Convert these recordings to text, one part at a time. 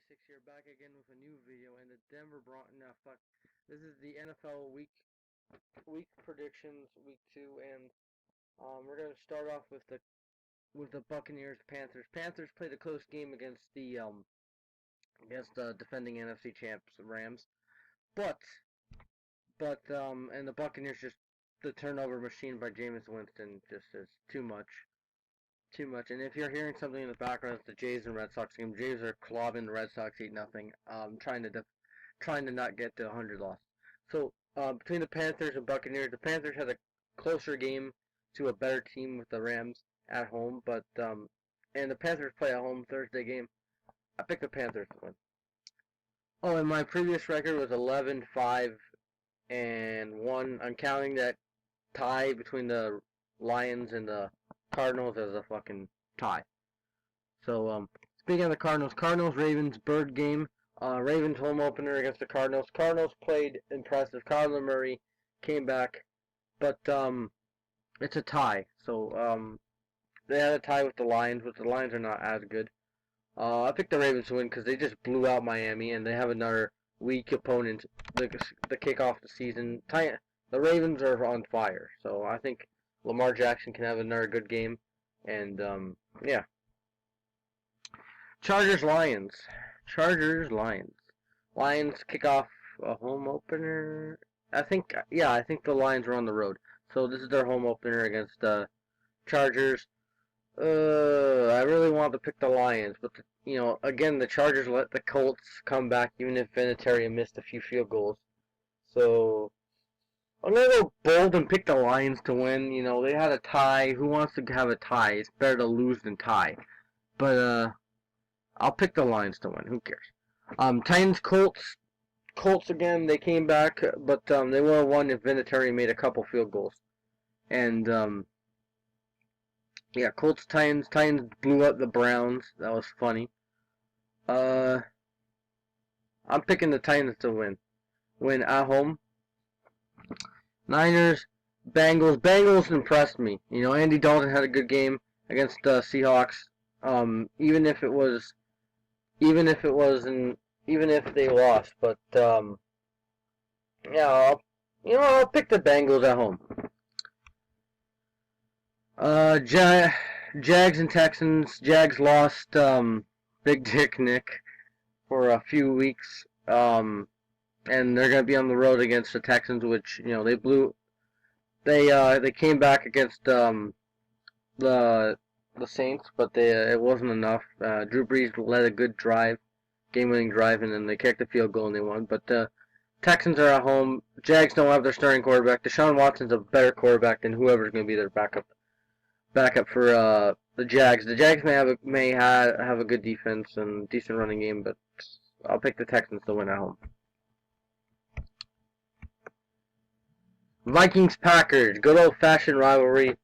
6 here, back again with a new video, and the Denver Broncos. Nah, fuck. This is the NFL week predictions, week 2, and we're gonna start off with the Buccaneers Panthers. Panthers played a close game against the defending NFC champs Rams, but and the Buccaneers, just the turnover machine by Jameis Winston just is too much. Too much. And if you're hearing something in the background, it's the Jays and Red Sox game. Jays are clobbing the Red Sox 8-0. Trying to not get to 100 loss. So between the Panthers and Buccaneers, the Panthers had a closer game to a better team with the Rams at home, and the Panthers play at home Thursday game. I picked the Panthers to win. Oh, and my previous record was 11-5-1. I'm counting that tie between the Lions and the Cardinals as a fucking tie. So, speaking of the Cardinals-Ravens bird game. Ravens home opener against the Cardinals. Cardinals played impressive. Kyler Murray came back, but it's a tie. So, they had a tie with the Lions, but the Lions are not as good. I picked the Ravens to win because they just blew out Miami, and they have another weak opponent. The kickoff the season. The Ravens are on fire, so I think Lamar Jackson can have another good game. And, yeah. Chargers-Lions. Lions kick off a home opener. I think the Lions are on the road. So this is their home opener against the Chargers. I really want to pick the Lions, but again, the Chargers let the Colts come back even if Vinatieri missed a few field goals. So I'm gonna go bold and pick the Lions to win. They had a tie. Who wants to have a tie? It's better to lose than tie. But I'll pick the Lions to win. Who cares? Titans, Colts. Colts again. They came back, but they would have won if Vinatieri made a couple field goals. And yeah, Colts, Titans. Titans blew up the Browns. That was funny. I'm picking the Titans to win at home. Niners, Bengals. Bengals impressed me. Andy Dalton had a good game against the Seahawks. Even if they lost, but yeah, I'll pick the Bengals at home. Jags and Texans. Jags lost Big Dick Nick for a few weeks. And they're gonna be on the road against the Texans, which they blew. They came back against the Saints, but it wasn't enough. Drew Brees led a good game-winning drive, and then they kicked the field goal and they won. But the Texans are at home. Jags don't have their starting quarterback. Deshaun Watson's a better quarterback than whoever's going to be their backup for the Jags. The Jags may have a good defense and decent running game, but I'll pick the Texans to win at home. Vikings Packers, good old-fashioned rivalry.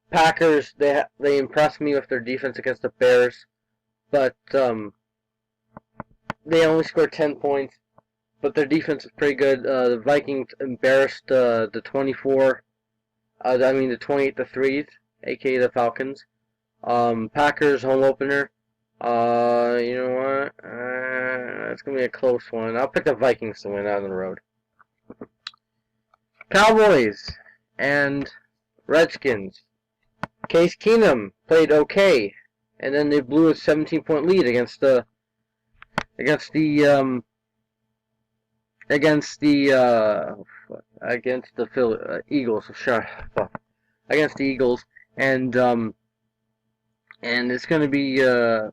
Packers, they impressed me with their defense against the Bears, but they only scored 10 points. But their defense is pretty good. The Vikings embarrassed the 28-3s, aka the Falcons. Packers home opener. You know what? It's gonna be a close one. I'll pick the Vikings to win out on the road. Cowboys and Redskins. Case Keenum played okay, and then they blew a 17-point lead against the Eagles. Against the Eagles, and it's gonna be I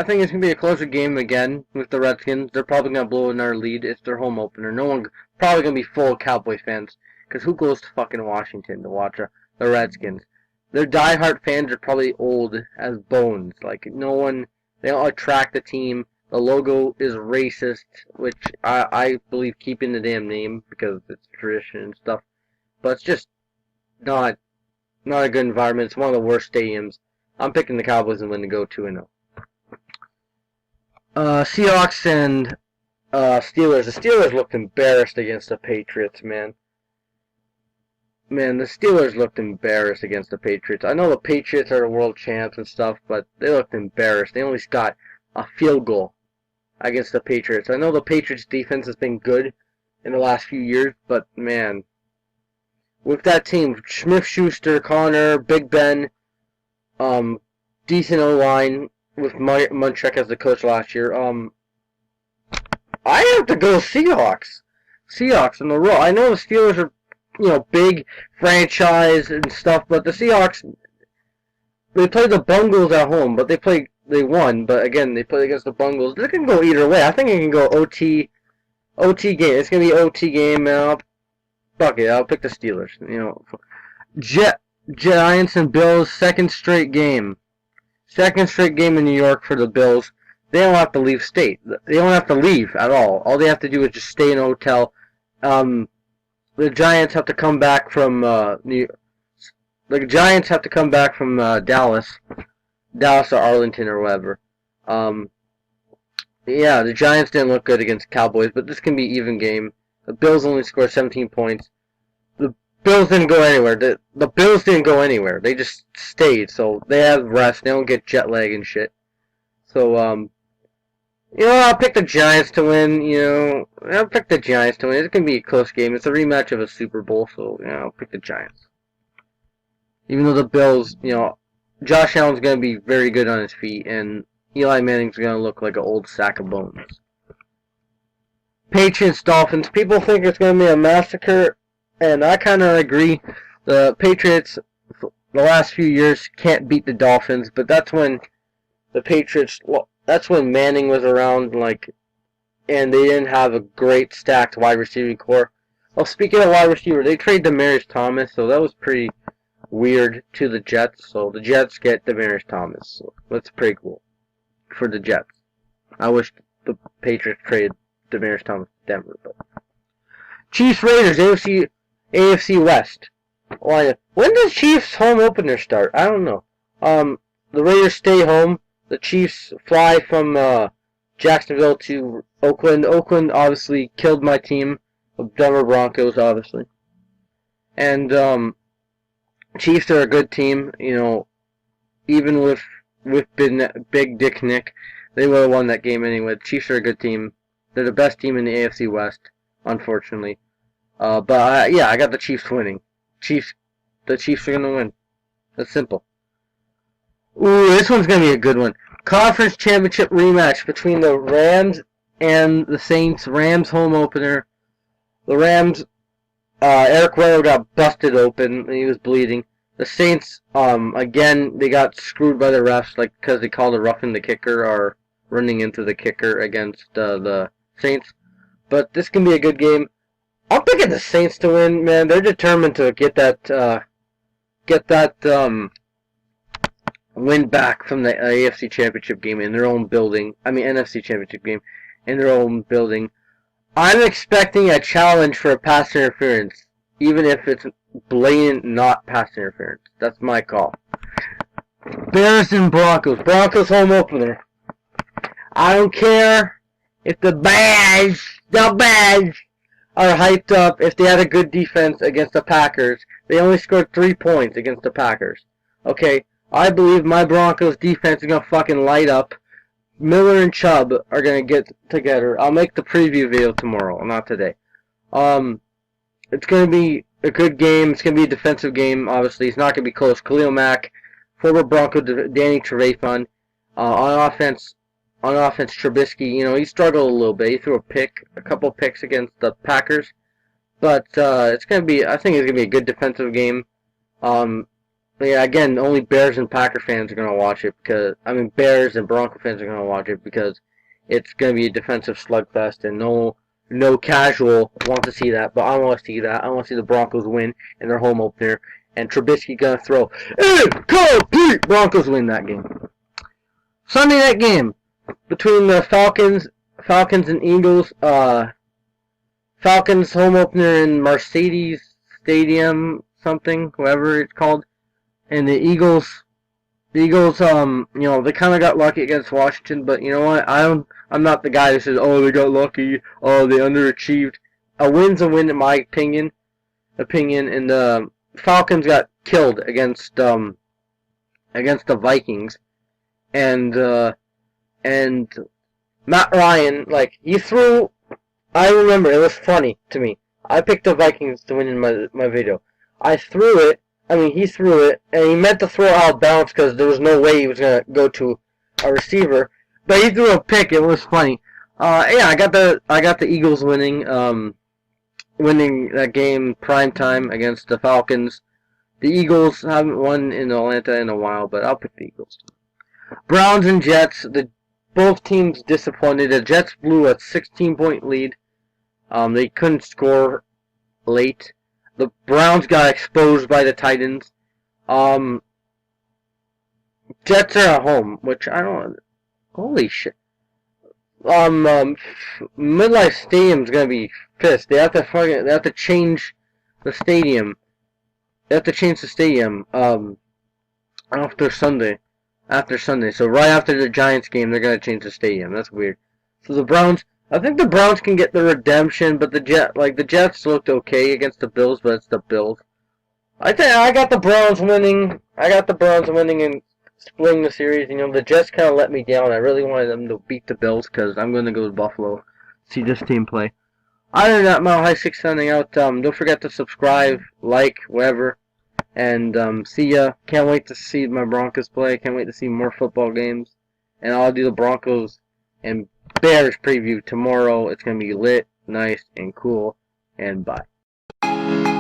think it's gonna be a closer game again with the Redskins. They're probably gonna blow another lead. It's their home opener. No one probably gonna be full of Cowboy fans, because who goes to fucking Washington to watch the Redskins? Their diehard fans are probably old as bones. Like, no one, they don't attract the team. The logo is racist, which I believe keeping the damn name because it's tradition and stuff. But it's just not a good environment. It's one of the worst stadiums. I'm picking the Cowboys and win to go 2-0. Seahawks and Steelers. The Steelers looked embarrassed against the Patriots, man. The Steelers looked embarrassed against the Patriots. I know the Patriots are the world champs and stuff, but they looked embarrassed. They only got a field goal against the Patriots. I know the Patriots defense has been good in the last few years, but man, with that team, Smith-Schuster, Connor, Big Ben, decent O-line with Munchak as the coach last year. I have to go Seahawks. Seahawks in the row. I know the Steelers are, big franchise and stuff, but the Seahawks, they played the Bungles at home, but they won. But again, they played against the Bungles. They can go either way. I think it can go OT game. It's gonna be OT game. Fuck it. I'll pick the Steelers. Giants and Bills, second straight game. Second straight game in New York for the Bills. They don't have to leave state. They don't have to leave at all. All they have to do is just stay in a hotel. The Giants have to come back from Dallas, Dallas or Arlington or whatever. The Giants didn't look good against Cowboys, but this can be even game. The Bills only scored 17 points. The Bills didn't go anywhere. The Bills didn't go anywhere. They just stayed, so they have rest. They don't get jet lag and shit. So, I'll pick the Giants to win, I'll pick the Giants to win. It's going to be a close game. It's a rematch of a Super Bowl, so, I'll pick the Giants. Even though the Bills, Josh Allen's going to be very good on his feet, and Eli Manning's going to look like an old sack of bones. Patriots, Dolphins. People think it's going to be a massacre, and I kind of agree. The Patriots, the last few years, can't beat the Dolphins, but that's when the Patriots... That's when Manning was around, and they didn't have a great stacked wide receiving core. Well, speaking of wide receiver, they traded Demaryius Thomas, so that was pretty weird to the Jets. So the Jets get Demaryius Thomas. So that's pretty cool for the Jets. I wish the Patriots traded Demaryius Thomas to Denver, but Chiefs Raiders AFC West. When does Chiefs home opener start? I don't know. The Raiders stay home. The Chiefs fly from Jacksonville to Oakland. Oakland obviously killed my team, the Denver Broncos, obviously. And Chiefs are a good team. Even with Big Dick Nick, they would have won that game anyway. The Chiefs are a good team. They're the best team in the AFC West, unfortunately. I got the Chiefs winning. The Chiefs are gonna win. That's simple. Ooh, this one's going to be a good one. Conference championship rematch between the Rams and the Saints. Rams home opener. The Rams, Eric Weddle got busted open and he was bleeding. The Saints, again, they got screwed by the refs, because they called a roughing the kicker or running into the kicker against the Saints. But this can be a good game. I'm picking the Saints to win, man. They're determined to get that win back from the AFC Championship game in their own building. NFC Championship game in their own building. I'm expecting a challenge for a pass interference, even if it's blatant not pass interference. That's my call. Bears and Broncos. Broncos home opener. I don't care if the Bears are hyped up. If they had a good defense against the Packers, they only scored 3 points against the Packers. Okay. I believe my Broncos defense is going to fucking light up. Miller and Chubb are going to get together. I'll make the preview video tomorrow, not today. It's going to be a good game. It's going to be a defensive game, obviously. It's not going to be close. Khalil Mack, former Bronco Danny Trevathan. On offense, Trubisky, he struggled a little bit. He threw a couple picks against the Packers. But I think it's going to be a good defensive game. Again, only Bears and Packer fans are going to watch it Bears and Bronco fans are going to watch it because it's going to be a defensive slugfest and no casual wants to see that, but I want to see that. I want to see the Broncos win in their home opener and Trubisky going to throw incomplete. Broncos win that game. Sunday night game between the Falcons and Eagles. Falcons home opener in Mercedes Stadium, whoever it's called. And the Eagles, they kind of got lucky against Washington, but you know what? I'm not the guy that says, they got lucky, they underachieved. A win's a win in my opinion, and the Falcons got killed against the Vikings, and Matt Ryan, like, he threw. I remember it was funny to me. I picked the Vikings to win in my video. I threw it. I mean, he threw it, and he meant to throw it out of bounds because there was no way he was gonna go to a receiver. But he threw a pick. It was funny. Yeah, I got the Eagles winning. Winning that game prime time against the Falcons. The Eagles haven't won in Atlanta in a while, but I'll pick the Eagles. Browns and Jets. Both teams disappointed. The Jets blew a 16-point lead. They couldn't score late. The Browns got exposed by the Titans. Um, Jets are at home, which I don't. Holy shit. Midlife Stadium's gonna be pissed. They have to change the stadium. They have to change the stadium. After Sunday. So right after the Giants game, they're gonna change the stadium. That's weird. So the Browns. I think the Browns can get the redemption, but the Jets looked okay against the Bills, but it's the Bills. I think I got the Browns winning. I got the Browns winning and splitting the series. You know, the Jets kind of let me down. I really wanted them to beat the Bills because I'm going to go to Buffalo, see this team play. Other than that, Mile High 6 signing out. Don't forget to subscribe, like, whatever. And see ya. Can't wait to see my Broncos play. Can't wait to see more football games. And I'll do the Broncos and Bears preview tomorrow. It's going to be lit, nice, and cool. And bye.